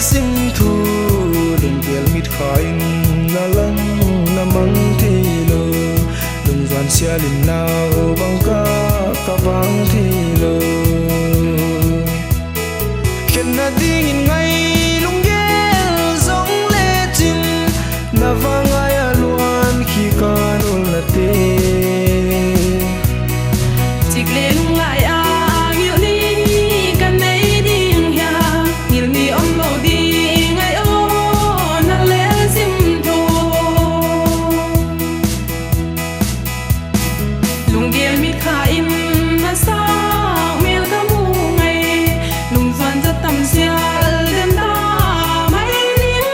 sim thu đừng kiel mit khai na lang na mang thi lo đừng doan xia lin nào bang ka vang thi lo khen na ding in ngay lung gel zong le chin na vang ai aluan khi kan ul na te chik le lung lai a ngil ni kan nei ding ya ngil ni om lo ding ai o na le sim tho lung gel mit kha in na sa mel ka mu ngai lung zon za tam sia lem da mai ning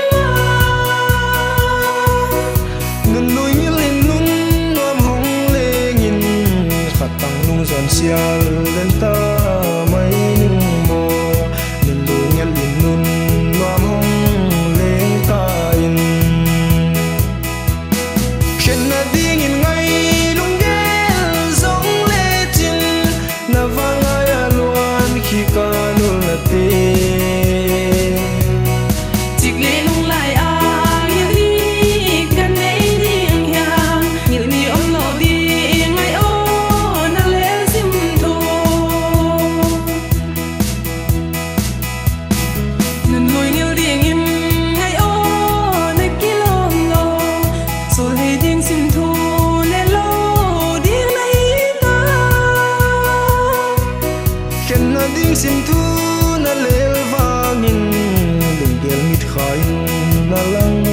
nun lui ngilin nun nom hong le ngin khatang nung zon sial len ta mai ning mo nun lui ngilin nun nom hong le ta in khen na ding in ngai lung gel zong le chin na vanga ya luan khi kanul na te chik le lung lai a ngil ni kan nei ding ya ngil ni om lo ding ai o na le sim tho nun loi ngil ding in ai o na ki lom lo sol hei ding sim tho le lo ding nai ta khen na ding sim thu na lel vangin đừng gel mit khai na lang